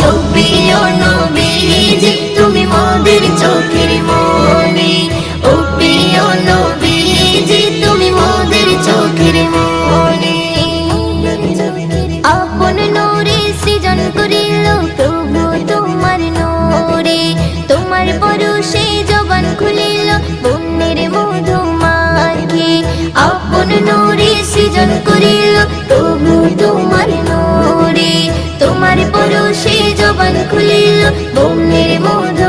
ও প্রিয় নবীজি তুমি মোদের চোখের মনি, ও প্রিয় নবীজি তুমি মোদের চোখের মনি। আপন নূরে সৃজন করিল প্রভু তোমার নূরে, তোমার পরশে জবান খুলিল বন্যের মধু মাখি। আপন নূরে সৃজন করিল প্রভু তোমার নূরে, তোমার পরশে জবান খুলিল বন্যের মধু